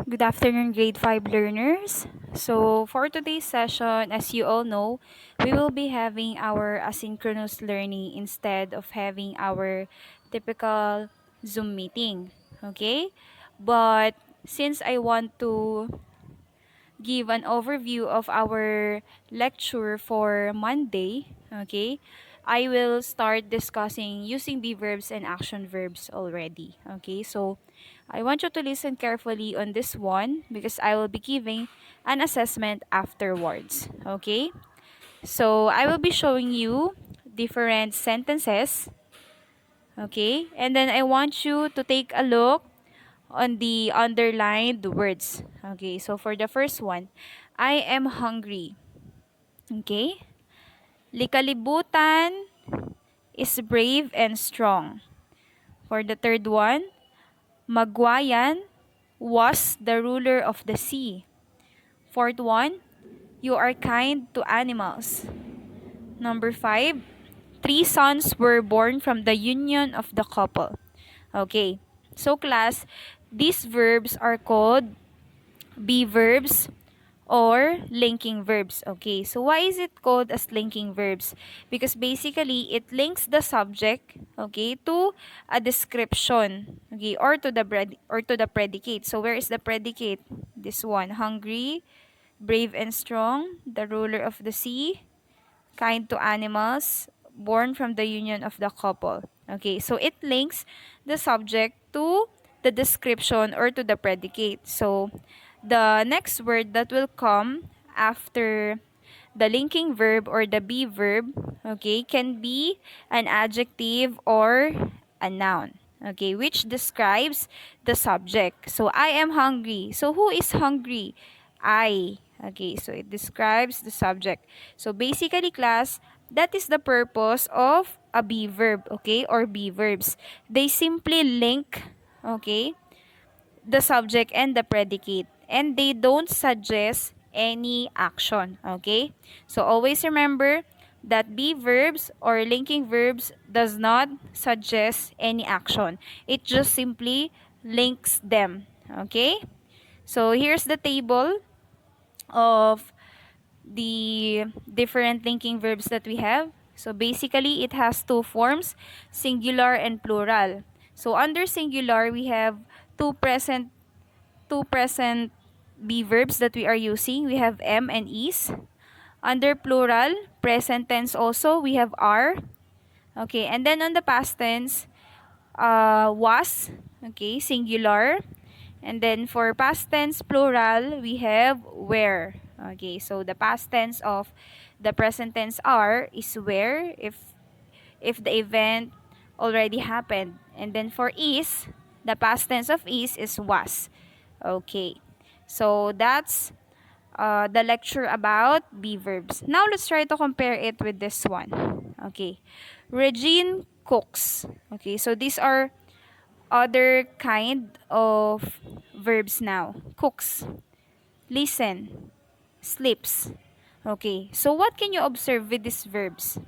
Good afternoon, grade 5 learners. So, for today's session, as you all know, we will be having our asynchronous learning instead of having our typical Zoom meeting. Okay? But since I want to give an overview of our lecture for Monday, okay, I will start discussing using be verbs and action verbs already. Okay, so I want you to listen carefully on this one because I will be giving an assessment afterwards. Okay, so I will be showing you different sentences. Okay, and then I want you to take a look on the underlined words. Okay, so for the first one, I am hungry. Okay? Likalibutan is brave and strong. For the third one, Magwayan was the ruler of the sea. Fourth one, you are kind to animals. Number 5, 3 sons were born from the union of the couple. Okay, so class, these verbs are called be verbs or linking verbs. Okay, so why is it called as linking verbs? Because basically it links the subject, okay, to a description, okay, or to the predicate. So where is the predicate? This one, hungry, brave and strong, the ruler of the sea, kind to animals, born from the union of the couple. Okay, so it links the subject to the description or to the predicate. So the next word that will come after the linking verb or the be verb, okay, can be an adjective or a noun. Okay, which describes the subject. So I am hungry. So who is hungry? I. Okay, so it describes the subject. So basically, class, that is the purpose of a be verb, okay, or be verbs. They simply link, okay, the subject and the predicate, and they don't suggest any action. Okay, so always remember that be verbs or linking verbs does not suggest any action. It just simply links them. Okay, so here's the table of the different linking verbs that we have. So basically it has two forms, singular and plural. So under singular we have two present be verbs that we are using. We have am and is. Under plural, present tense also, we have are. Okay, and then on the past tense, was, okay, singular. And then for past tense plural, we have were. Okay, so the past tense of the present tense are is where if the event already happened. And then for is, the past tense of is was. Okay. So that's the lecture about be verbs. Now let's try to compare it with this one. Okay. Regine cooks. Okay, so these are other kind of verbs now. Cooks, listen, sleeps. Okay, so what can you observe with these verbs?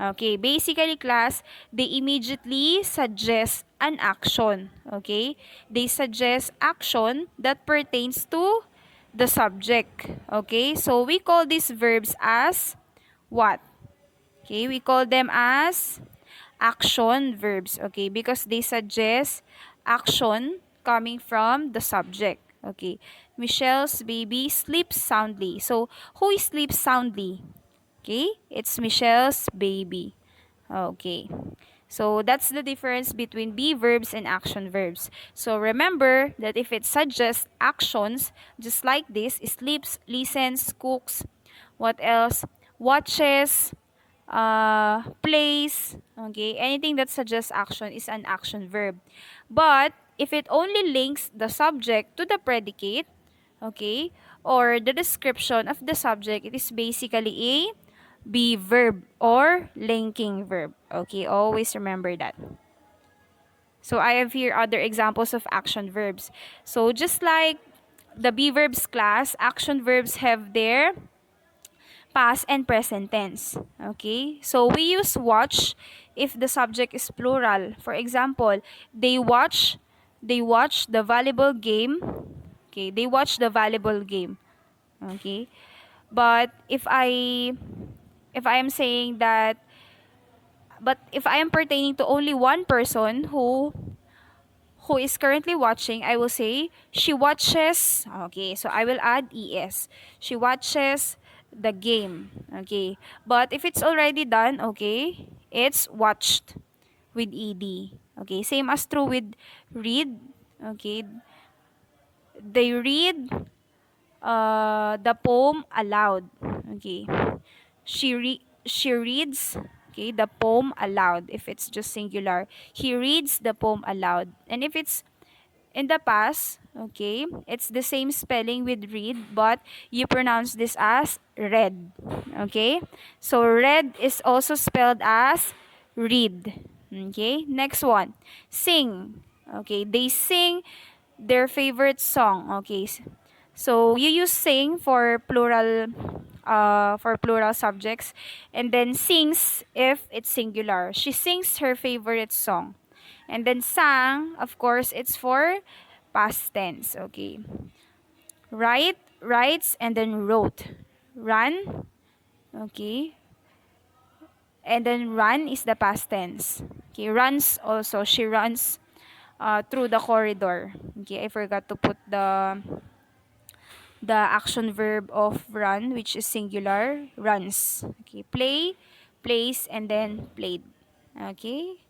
Okay, basically class, they immediately suggest an action. Okay, they suggest action that pertains to the subject. Okay, so we call these verbs as what? Okay, we call them as action verbs. Okay, because they suggest action coming from the subject. Okay, Michelle's baby sleeps soundly. So, who sleeps soundly? Okay, it's Michelle's baby. Okay. So that's the difference between be verbs and action verbs. So remember that if it suggests actions, just like this, sleeps, listens, cooks, what else? Watches, plays, okay? Anything that suggests action is an action verb. But if it only links the subject to the predicate, okay, or the description of the subject, it is basically a be verb or linking verb. Okay, always remember that. So I have here other examples of action verbs. So just like the be verbs class, action verbs have their past and present tense. Okay, so we use watch if the subject is plural. For example, they watch the volleyball game Okay, they watch the volleyball game. Okay, but if I am saying that, but if I am pertaining to only one person who is currently watching, I will say she watches. Okay, so I will add es. She watches the game. Okay, but if it's already done, okay, it's watched with ed. Okay, same as true with read. Okay, they read the poem aloud. Okay, she reads, okay, the poem aloud. If it's just singular, he reads the poem aloud. And if it's in the past, okay, it's the same spelling with read, but you pronounce this as read. Okay, so read is also spelled as read. Okay, next one, sing. Okay, they sing their favorite song. Okay, so you use sing for plural subjects, and then sings if it's singular. She sings her favorite song. And then sang, of course, it's for past tense. Okay. Write, writes, and then wrote. Run, okay. And then run is the past tense. Okay, runs also. She runs through the corridor. Okay, I forgot to put the action verb of run, which is singular, runs. Okay, play, plays, and then played. Okay.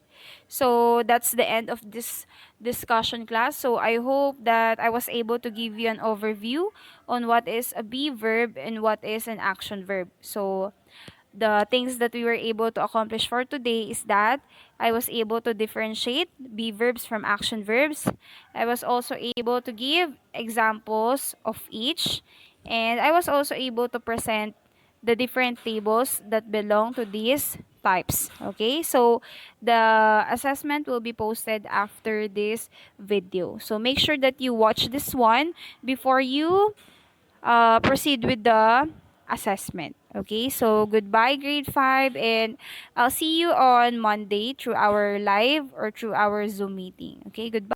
So that's the end of this discussion class. So I hope that I was able to give you an overview on what is a be verb and what is an action verb. So the things that we were able to accomplish for today is that I was able to differentiate be verbs from action verbs. I was also able to give examples of each, and I was also able to present the different tables that belong to these types. Okay, so the assessment will be posted after this video. So make sure that you watch this one before you proceed with the assessment. Okay, so goodbye, grade 5, and I'll see you on Monday through our live or through our Zoom meeting. Okay, goodbye.